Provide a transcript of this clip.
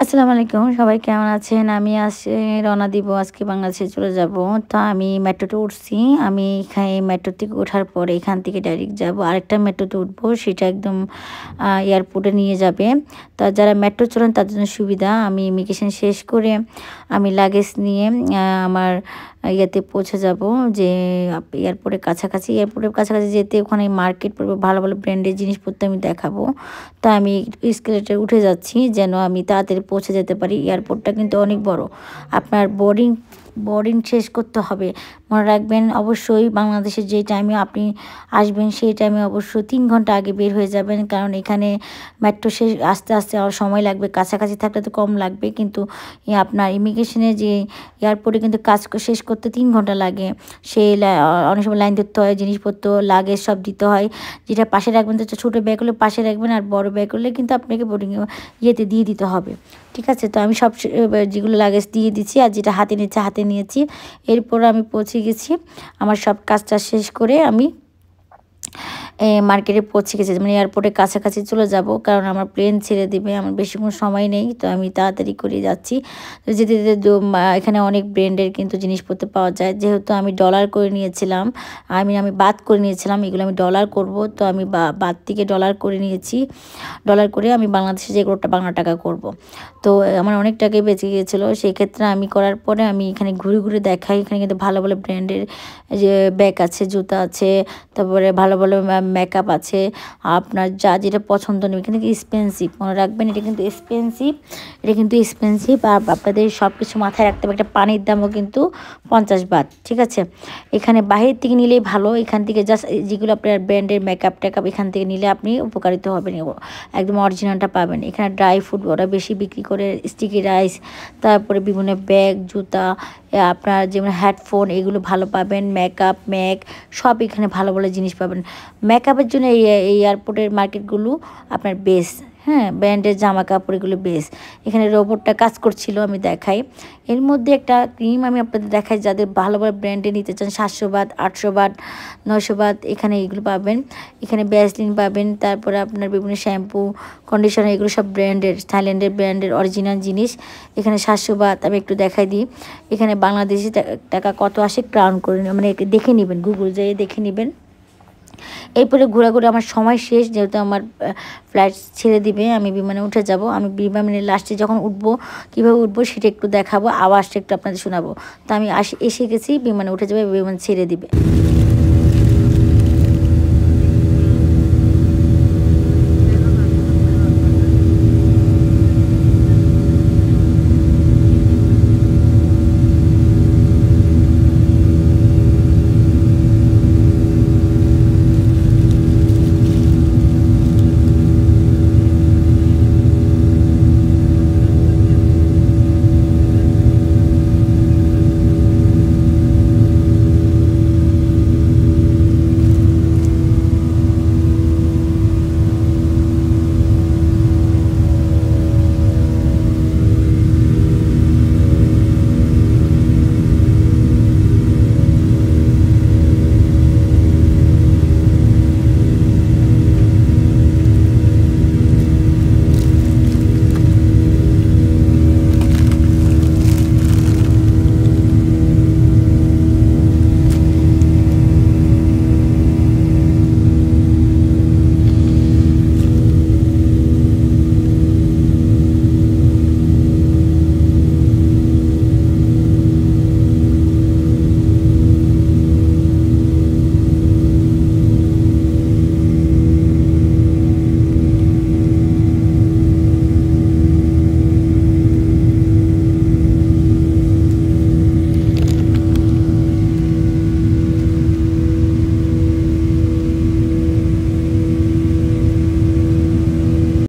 আসসালামু আলাইকুম, সবাই কেমন আছেন? আমি রওনা দিব, আজকে বাংলাদেশে চলে যাব। তো আমি মেট্রোতে উঠছি। আমি এখানে মেট্রো থেকে ওঠার পরে এখান থেকে ডাইরেক্ট যাব আরেকটা মেট্রোতে উঠবো, সেটা একদম এয়ারপোর্টে নিয়ে যাবে। তা যারা মেট্রো চলেন তাদের জন্য সুবিধা। আমি ইমিগ্রেশন শেষ করে আমি লাগেজ নিয়ে আমার ইয়েতে পৌঁছে যাব, যে এয়ারপোর্টের কাছাকাছি যেতে ওখানে মার্কেট পড়বে, ভালো ভালো ব্র্যান্ডের জিনিসপত্র আমি দেখাবো। তা আমি এসকেলেটরে উঠে যাচ্ছি যেন আমি তাড়াতাড়ি পৌঁছে যেতে পারি। এয়ারপোর্টটা কিন্তু অনেক বড়। আপনার বোর্ডিং শেষ করতে হবে। মনে রাখবেন, অবশ্যই বাংলাদেশের যে টাইমে আপনি আসবেন সেই টাইমে অবশ্যই 3 ঘন্টা আগে বের হয়ে যাবেন, কারণ এখানে মেট্রো শেষ আস্তে আস্তে আর সময় লাগবে। কাছাকাছি থাকলে তো কম লাগবে, কিন্তু আপনার ইমিগ্রেশনে যে এয়ারপোর্টে কিন্তু কাজ শেষ করতে 3 ঘন্টা লাগে। সেই অনেক সময় লাইন ধরতে হয়, জিনিসপত্র লাগেজ সব দিতে হয়। যেটা পাশে রাখবেন, তো ছোটো ব্যাগ হলে পাশে রাখবেন, আর বড় ব্যাগ হলে কিন্তু আপনাকে বোর্ডিং ইয়েতে দিয়ে দিতে হবে। ঠিক আছে, তো আমি সব যেগুলো লাগেজ দিয়ে দিচ্ছি, আর যেটা হাতে নিচ্ছে হাতে নিয়েছি। এরপর আমি পৌঁছে গেছি। আমার সব কাজটা শেষ করে আমি মার্কেটে পৌঁছে গেছি, মানে এয়ারপোর্টের কাছাকাছি চলে যাব, কারণ আমার প্লেন ছেড়ে দিবে। আমার বেশিক্ষণ সময় নেই, তো আমি তাড়াতাড়ি করে যাচ্ছি। তো যেতে যেতে এখানে অনেক ব্র্যান্ডের কিন্তু জিনিসপত্র পাওয়া যায়। যেহেতু আমি ডলার করে নিয়েছিলাম, আমি বাদ করে নিয়েছিলাম, এগুলো আমি ডলার করব, তো আমি বাদ থেকে ডলার করে নিয়েছি। ডলার করে আমি বাংলাদেশে যে কোটা বাংলা টাকা করব। তো আমার অনেক টাকাই বেঁচে গিয়েছিলো। সেই ক্ষেত্রে আমি করার পরে আমি এখানে ঘুরে ঘুরে দেখাই। এখানে কিন্তু ভালো ভালো ব্র্যান্ডের যে ব্যাগ আছে, জুতা আছে, তারপরে ভালো ভালো মেকআপ আছে। আপনার যেটা পছন্দ নেই, এখানে এক্সপেন্সিভ, মনে রাখবেন এটা কিন্তু এক্সপেন্সিভ। আর আপনাদের সব কিছু মাথায় রাখতে হবে, একটা পানির দামও কিন্তু 50 বাত। ঠিক আছে, এখানে বাহির থেকে নিলেই ভালো। এখান থেকে জাস্ট যেগুলো আপনার ব্র্যান্ডের মেকআপ টেকআপ এখান থেকে নিলে আপনি উপকারিত হবেন, একদম অরিজিনালটা পাবেন। এখানে ড্রাই ফ্রুট ওরা বেশি বিক্রি করে, স্টিকি রাইস, তারপরে বিভিন্ন ব্যাগ, জুতা, আপনার যেমন হেডফোন, এগুলো ভালো পাবেন। মেকআপ সব এখানে ভালো ভালো জিনিস পাবেন। মেকআপের জন্য এই এয়ারপোর্টের মার্কেটগুলো আপনার বেস্ট। হ্যাঁ, ব্র্যান্ডের জামা কাপড় এগুলো বেস্ট। এখানে রোবটটা কাজ করছিল, আমি দেখাই। এর মধ্যে একটা ক্রিম আমি আপনাদের দেখাই, যাদের ভালো ভালো ব্র্যান্ডে নিতে চান, 700 বাত, 800 বাত, 900 বাত, এখানে এগুলো পাবেন। এখানে ভ্যাসলিন পাবেন, তারপরে আপনার বিভিন্ন শ্যাম্পু, কন্ডিশনার, এগুলো সব ব্র্যান্ডের, থাইল্যান্ডের ব্র্যান্ডের অরিজিনাল জিনিস। এখানে 700 বাত। আমি একটু দেখাই দিই, এখানে বাংলাদেশি টাকা কত আসে ক্রাউন করে, মানে দেখে নেবেন, গুগল যেয়ে দেখে নেবেন। এরপরে ঘোরাঘুরি আমার সময় শেষ, যেহেতু আমার ফ্লাইট ছেড়ে দিবে, আমি বিমানে উঠে যাব। আমি বিমানের লাস্টে যখন উঠবো, কীভাবে উঠবো সেটা একটু দেখাবো, আওয়াজটা একটু আপনাদের শোনাবো। তো আমি এসে গেছি, বিমানে উঠে যাবে, বিমান ছেড়ে দিবে।